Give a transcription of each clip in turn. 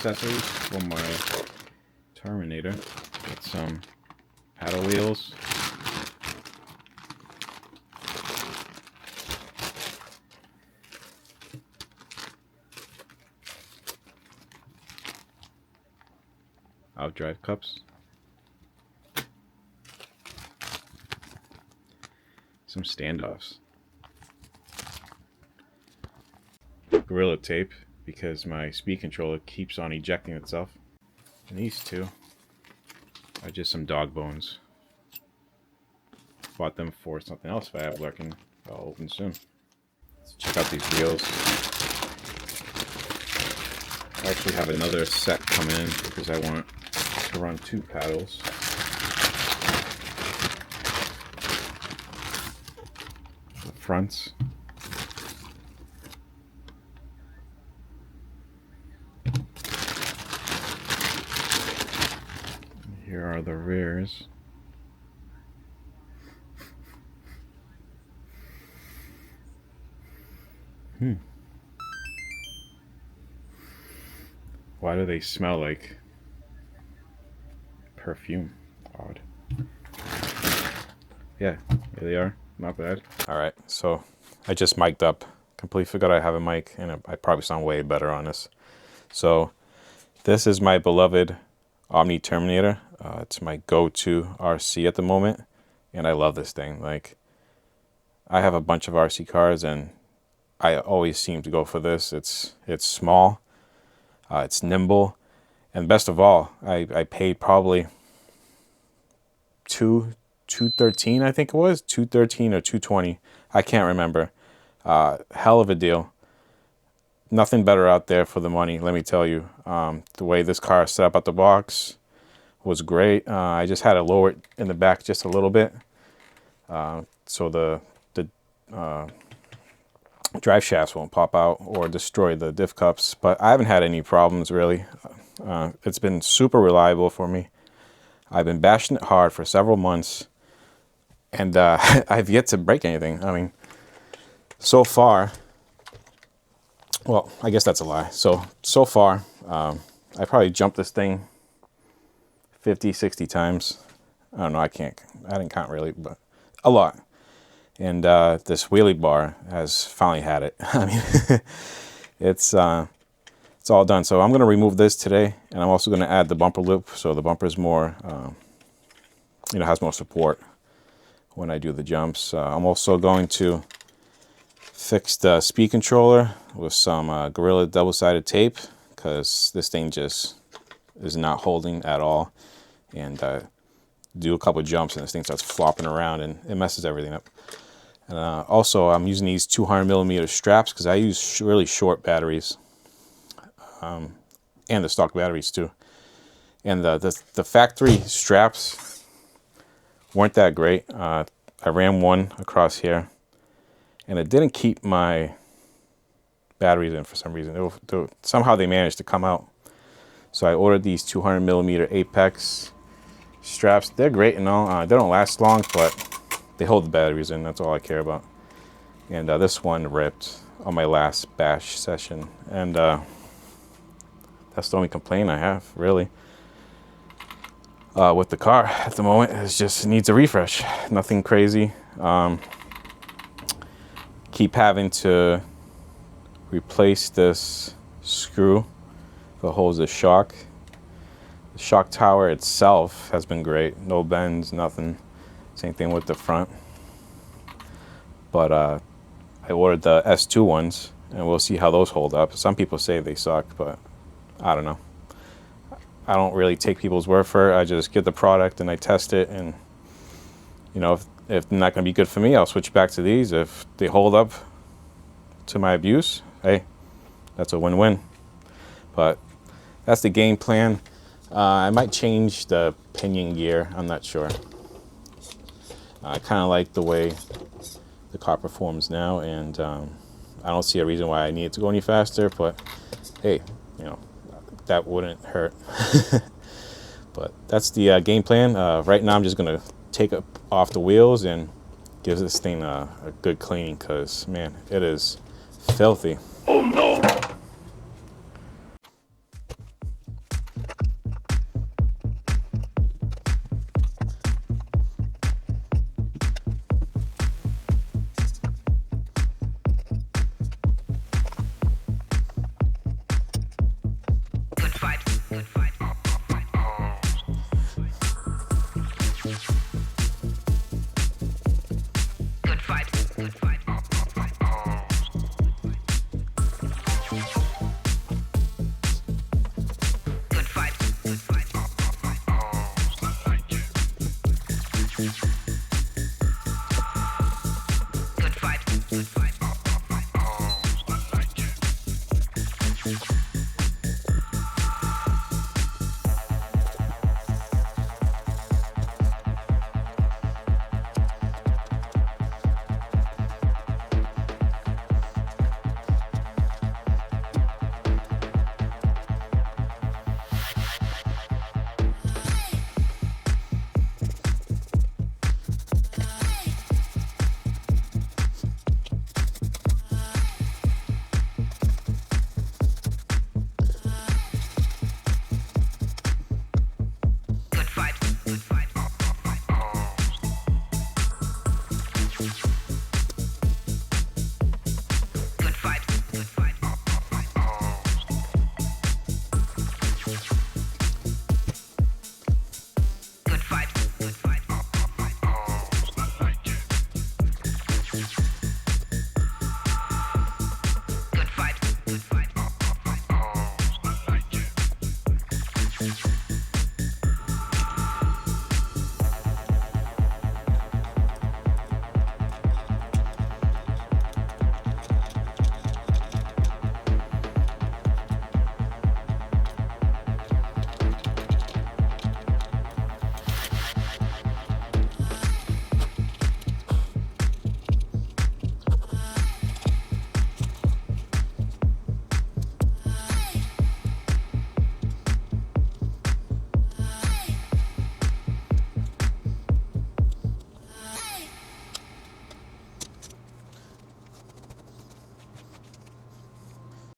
accessories for my Terminator. Get some paddle wheels. Outdrive cups. Some standoffs. Gorilla tape, because my speed controller keeps on ejecting itself. And these two are just some dog bones. Bought them for something else I have lurking. I'll open soon. Let's check out these wheels. I actually have another set coming in because I want to run 2 paddles. The fronts. Here are the rears. Why do they smell like perfume? Odd. Yeah, here they are. Not bad. Alright, so I just mic'd up. Completely forgot I have a mic, and I probably sound way better on this. So this is my beloved Omni Terminator. It's my go-to RC at the moment, and I love this thing. Like, I have a bunch of RC cars, and I always seem to go for this. It's small, it's nimble, and best of all, I paid probably $213, I think it was $213 or $220. I can't remember. Hell of a deal. Nothing better out there for the money, let me tell you. The way this car is set up at the box was great. I just had to lower it in the back just a little bit, so the drive shafts won't pop out or destroy the diff cups. But I haven't had any problems really. It's been super reliable for me. I've been bashing it hard for several months, and I've yet to break anything. I mean, so far, well, I guess that's a lie. So far, I probably jumped this thing 50, 60 times. I don't know, I didn't count really, but a lot. And this wheelie bar has finally had it. I mean, it's all done. So I'm going to remove this today, and I'm also going to add the bumper loop, so the bumper is more, has more support when I do the jumps. I'm also going to fix the speed controller with some Gorilla double-sided tape, because this thing just is not holding at all. And do a couple jumps, and this thing starts flopping around, and it messes everything up. And also, I'm using these 200mm straps because I use really short batteries, and the stock batteries too. And the factory straps weren't that great. I ran one across here, and it didn't keep my batteries in for some reason. Somehow they managed to come out. So I ordered these 200mm Apex straps. They're great and all. They don't last long, but they hold the batteries in. That's all I care about. And this one ripped on my last bash session, and that's the only complaint I have really with the car at the moment. It just needs a refresh. Nothing crazy. Keep having to replace this screw that holds the shock. The shock tower itself has been great. No bends, nothing. Same thing with the front. But I ordered the S2 ones, and we'll see how those hold up. Some people say they suck, but I don't know. I don't really take people's word for it. I just get the product and I test it, and if they're not going to be good for me, I'll switch back to these. If they hold up to my abuse, hey, that's a win-win. But that's the game plan. I might change the pinion gear. I'm not sure. I kind of like the way the car performs now, and I don't see a reason why I need it to go any faster, but hey, that wouldn't hurt. But that's the game plan. Right now I'm just going to take it off the wheels and give this thing a good cleaning, because, man, it is filthy. Oh no!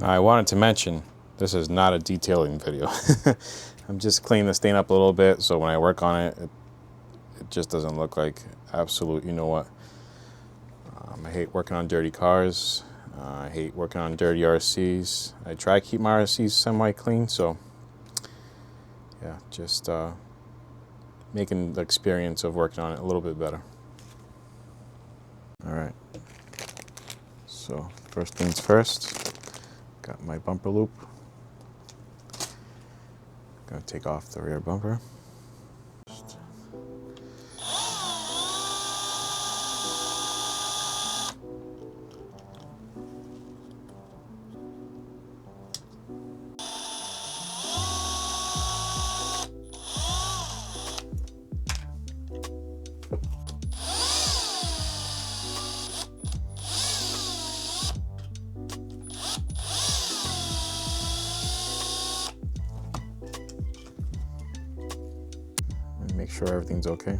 I wanted to mention, this is not a detailing video. I'm just cleaning the stain up a little bit, so when I work on it, it just doesn't look like absolute, you know what. I hate working on dirty cars. I hate working on dirty RCs. I try to keep my RCs semi-clean, so yeah, just making the experience of working on it a little bit better. All right, so first things first, got my bumper loop. Gonna take off the rear bumper. And make sure everything's okay.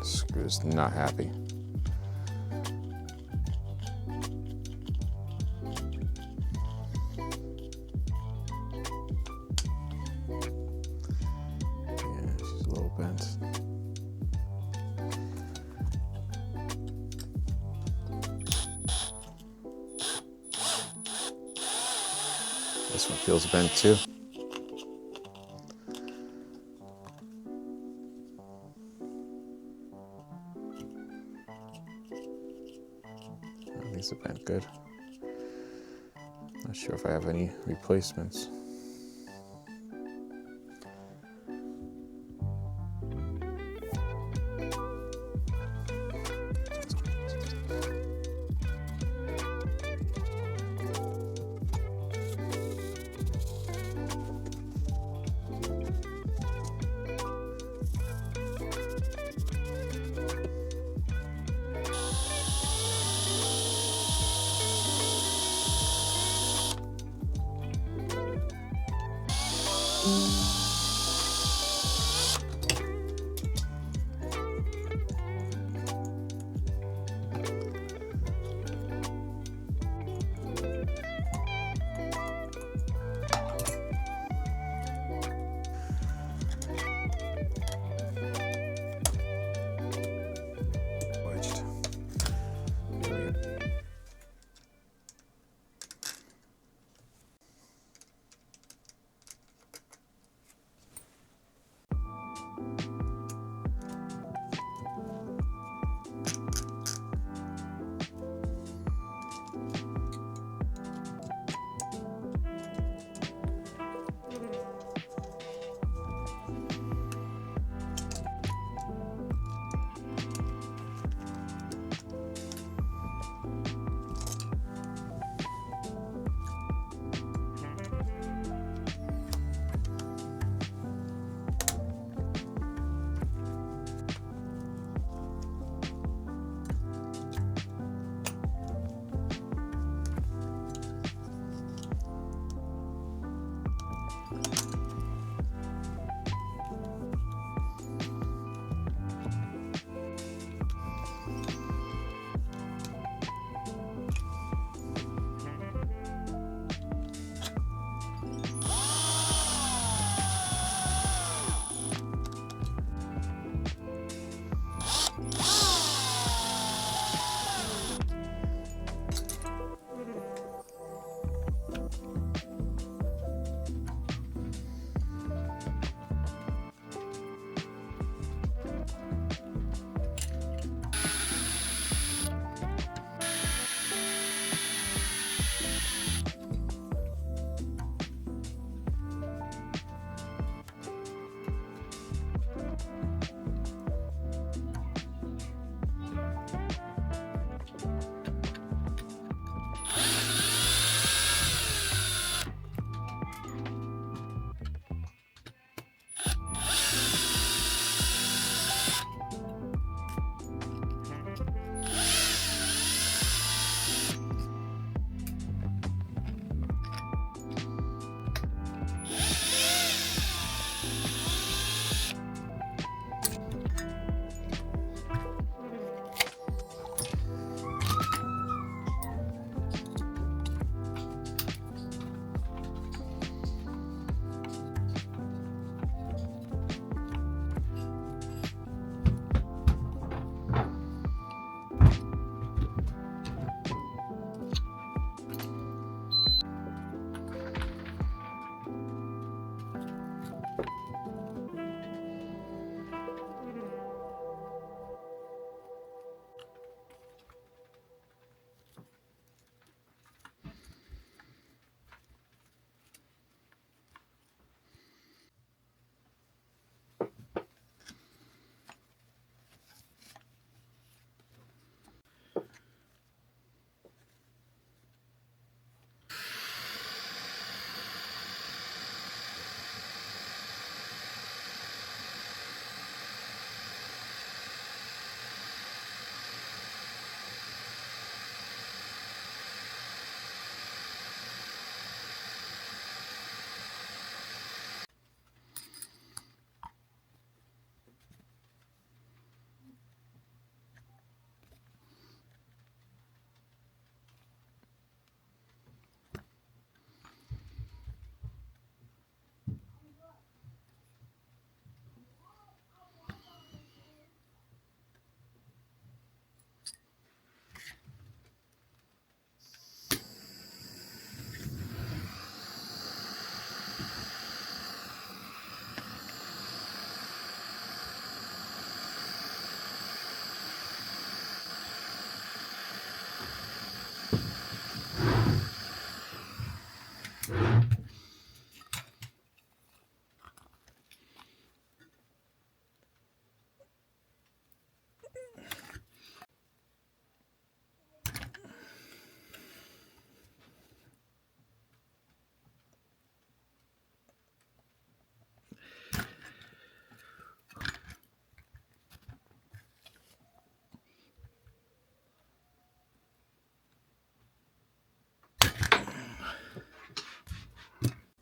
Screw is not happy. Yeah, she's a little bent. This one feels bent too. These have been good. Not sure if I have any replacements.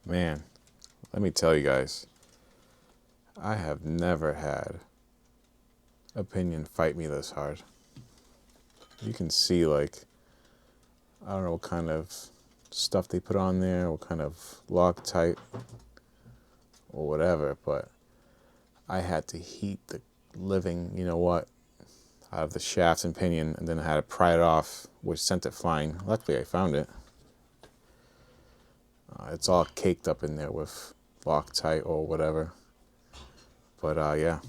Man, let me tell you guys, I have never had a Pinion fight me this hard. You can see, like, I don't know what kind of stuff they put on there, what kind of Loctite or whatever, but I had to heat the living, you know what, out of the shafts and pinion, and then I had to pry it off, which sent it flying. Luckily, I found it. It's all caked up in there with Loctite or whatever. But yeah,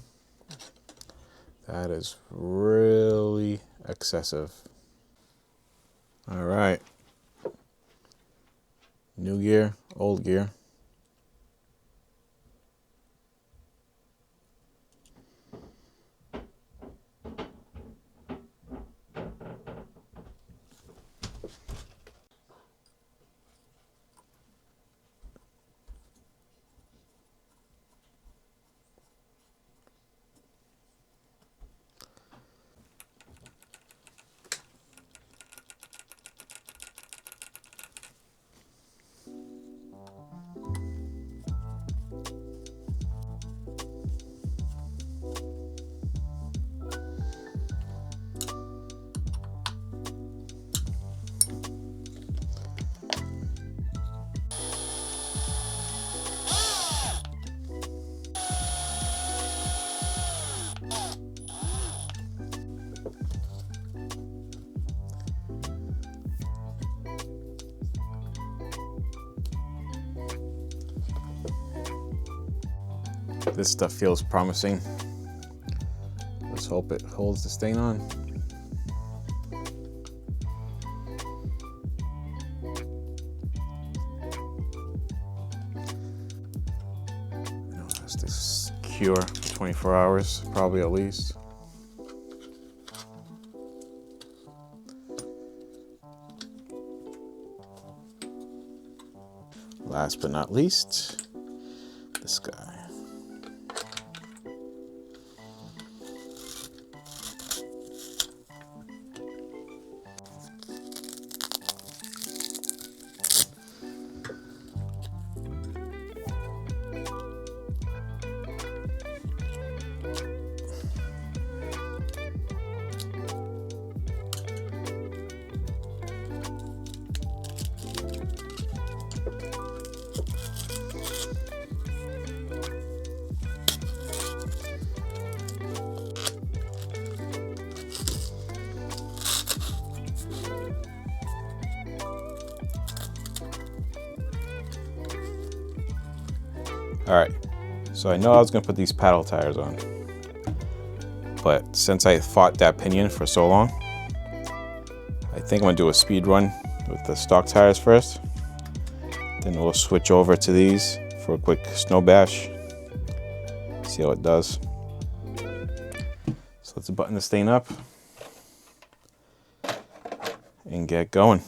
that is really excessive. All right. New gear, old gear. This stuff feels promising. Let's hope it holds the stain on. It has to cure for 24 hours, probably at least. Last but not least, this guy. All right, so I know I was gonna put these paddle tires on, but since I fought that Pinion for so long, I think I'm gonna do a speed run with the stock tires first. Then we'll switch over to these for a quick snow bash. See how it does. So let's button this thing up and get going.